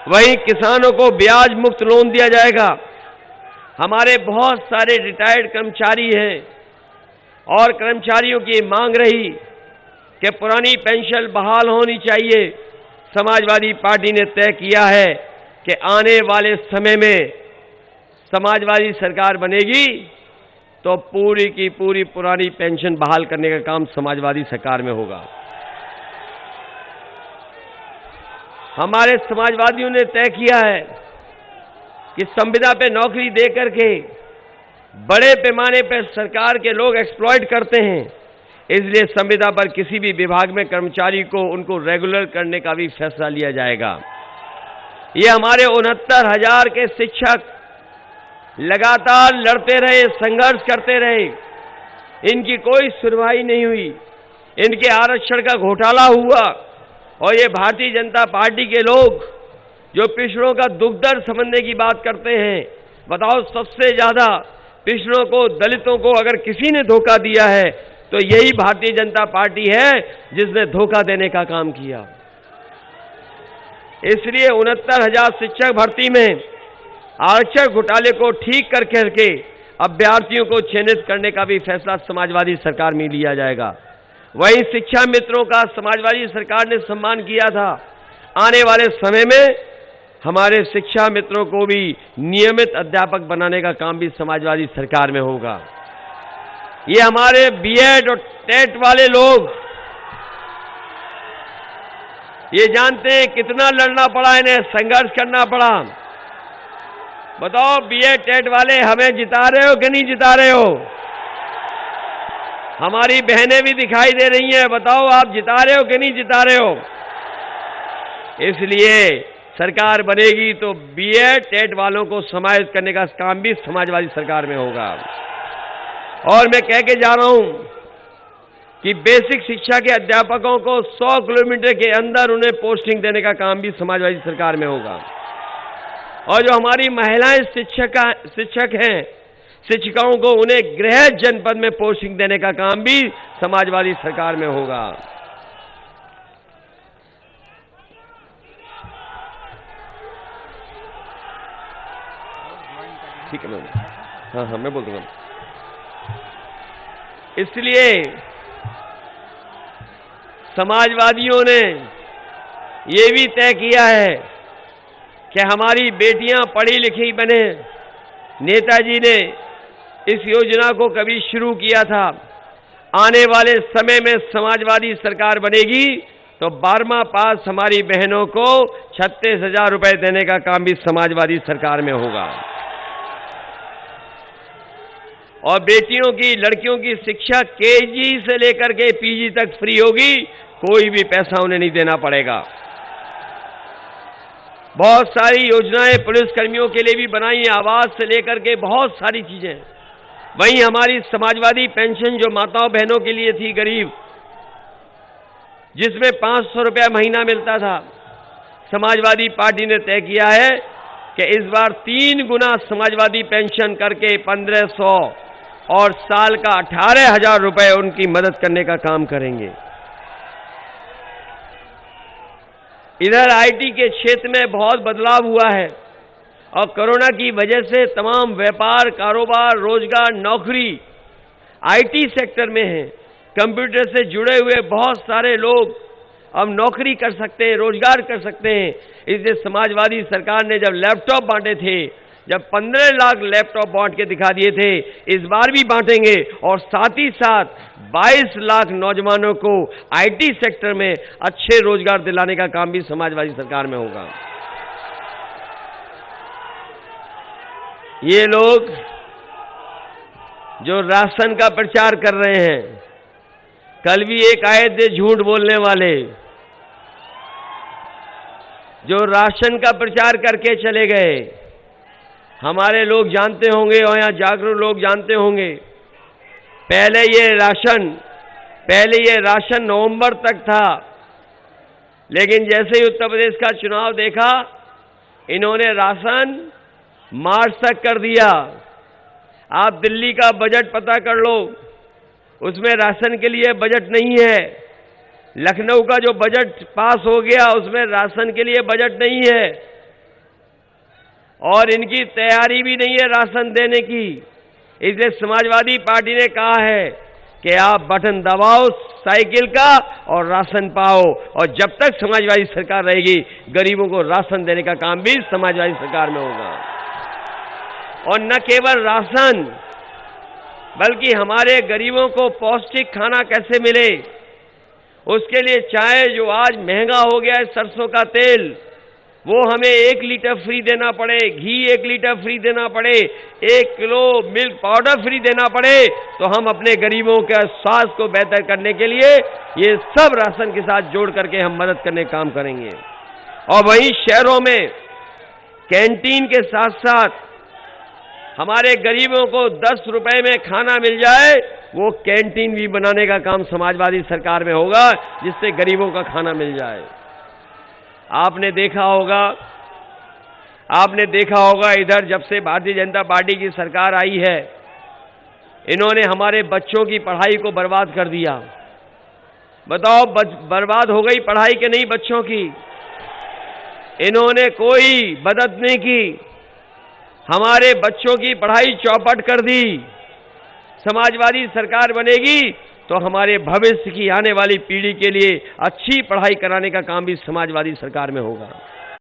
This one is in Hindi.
वहीं किसानों को ब्याज मुक्त लोन दिया जाएगा। हमारे बहुत सारे रिटायर्ड कर्मचारी हैं और कर्मचारियों की मांग रही कि पुरानी पेंशन बहाल होनी चाहिए। समाजवादी पार्टी ने तय किया है कि आने वाले समय में समाजवादी सरकार बनेगी तो पूरी की पूरी पुरानी पेंशन बहाल करने का काम समाजवादी सरकार में होगा। हमारे समाजवादियों ने तय किया है कि संविदा पे नौकरी दे करके बड़े पैमाने पर सरकार के लोग एक्सप्लॉइट करते हैं, इसलिए संविदा पर किसी भी विभाग में कर्मचारी को उनको रेगुलर करने का भी फैसला लिया जाएगा। ये हमारे 69,000 के शिक्षक लगातार लड़ते रहे, संघर्ष करते रहे, इनकी कोई सुनवाई नहीं हुई, इनके आरक्षण का घोटाला हुआ और ये भारतीय जनता पार्टी के लोग जो पिछड़ों का दुख दर्द समझने की बात करते हैं, बताओ सबसे ज्यादा पिछड़ों को, दलितों को अगर किसी ने धोखा दिया है तो यही भारतीय जनता पार्टी है जिसने धोखा देने का काम किया। इसलिए 69,000 शिक्षक भर्ती में आरक्षण घोटाले को ठीक करके अभ्यर्थियों को चयनित करने का भी फैसला समाजवादी सरकार में लिया जाएगा। वहीं शिक्षा मित्रों का समाजवादी सरकार ने सम्मान किया था। आने वाले समय में हमारे शिक्षा मित्रों को भी नियमित अध्यापक बनाने का काम भी समाजवादी सरकार में होगा। ये हमारे बीएड और टेट वाले लोग ये जानते हैं कितना लड़ना पड़ा, इन्हें संघर्ष करना पड़ा। बताओ बीएड टेट वाले हमें जिता रहे हो कि नहीं जिता रहे हो? हमारी बहनें भी दिखाई दे रही हैं, बताओ आप जिता रहे हो कि नहीं जिता रहे हो? इसलिए सरकार बनेगी तो बीएड टेट वालों को समाहित करने का काम भी समाजवादी सरकार में होगा। और मैं कह के जा रहा हूं कि बेसिक शिक्षा के अध्यापकों को 100 किलोमीटर के अंदर उन्हें पोस्टिंग देने का काम भी समाजवादी सरकार में होगा। और जो हमारी महिलाएं शिक्षक हैं, शिक्षिकाओं को उन्हें गृह जनपद में पोस्टिंग देने का काम भी समाजवादी सरकार में होगा। ठीक है मैम, हाँ मैं बोल दूंगा। इसलिए समाजवादियों ने ये भी तय किया है कि हमारी बेटियां पढ़ी लिखी बने। नेताजी ने इस योजना को कभी शुरू किया था। आने वाले समय में समाजवादी सरकार बनेगी तो 12वां पास हमारी बहनों को 36,000 रुपए देने का काम भी समाजवादी सरकार में होगा। और बेटियों की, लड़कियों की शिक्षा केजी से लेकर के पीजी तक फ्री होगी, कोई भी पैसा उन्हें नहीं देना पड़ेगा। बहुत सारी योजनाएं पुलिस कर्मियों के लिए भी बनाई, आवास से लेकर के बहुत सारी चीजें। वहीं हमारी समाजवादी पेंशन जो माताओं बहनों के लिए थी गरीब, जिसमें 500 रुपया महीना मिलता था, समाजवादी पार्टी ने तय किया है कि इस बार 3 गुना समाजवादी पेंशन करके 1500 और साल का 18,000 रुपए उनकी मदद करने का काम करेंगे। इधर आईटी के क्षेत्र में बहुत बदलाव हुआ है और कोरोना की वजह से तमाम व्यापार, कारोबार, रोजगार, नौकरी आईटी सेक्टर में है। कंप्यूटर से जुड़े हुए बहुत सारे लोग अब नौकरी कर सकते हैं, रोजगार कर सकते हैं। इसलिए समाजवादी सरकार ने जब लैपटॉप बांटे थे, जब 15 लाख लैपटॉप बांट के दिखा दिए थे, इस बार भी बांटेंगे और साथ ही साथ 22 लाख नौजवानों को आईटी सेक्टर में अच्छे रोजगार दिलाने का काम भी समाजवादी सरकार में होगा। ये लोग जो राशन का प्रचार कर रहे हैं, कल भी एक आए थे झूठ बोलने वाले, जो राशन का प्रचार करके चले गए। हमारे लोग जानते होंगे और यहाँ जागरूक लोग जानते होंगे, पहले ये राशन नवंबर तक था, लेकिन जैसे ही उत्तर प्रदेश का चुनाव देखा, इन्होंने राशन मार्च तक कर दिया। आप दिल्ली का बजट पता कर लो, उसमें राशन के लिए बजट नहीं है। लखनऊ का जो बजट पास हो गया, उसमें राशन के लिए बजट नहीं है। और इनकी तैयारी भी नहीं है राशन देने की। इसलिए समाजवादी पार्टी ने कहा है कि आप बटन दबाओ साइकिल का और राशन पाओ, और जब तक समाजवादी सरकार रहेगी गरीबों को राशन देने का काम भी समाजवादी सरकार में होगा। और न केवल राशन, बल्कि हमारे गरीबों को पौष्टिक खाना कैसे मिले, उसके लिए चाहे जो आज महंगा हो गया है सरसों का तेल, वो हमें 1 लीटर फ्री देना पड़े, घी 1 लीटर फ्री देना पड़े, 1 किलो मिल्क पाउडर फ्री देना पड़े, तो हम अपने गरीबों के स्वास्थ्य को बेहतर करने के लिए ये सब राशन के साथ जोड़ करके हम मदद करने का काम करेंगे। और वहीं शहरों में कैंटीन के साथ साथ हमारे गरीबों को 10 रुपए में खाना मिल जाए, वो कैंटीन भी बनाने का काम समाजवादी सरकार में होगा, जिससे गरीबों का खाना मिल जाए। आपने देखा होगा इधर जब से भारतीय जनता पार्टी की सरकार आई है, इन्होंने हमारे बच्चों की पढ़ाई को बर्बाद कर दिया। बताओ, बर्बाद हो गई पढ़ाई के नहीं बच्चों की? इन्होंने कोई मदद नहीं की, हमारे बच्चों की पढ़ाई चौपट कर दी। समाजवादी सरकार बनेगी तो हमारे भविष्य की आने वाली पीढ़ी के लिए अच्छी पढ़ाई कराने का काम भी समाजवादी सरकार में होगा।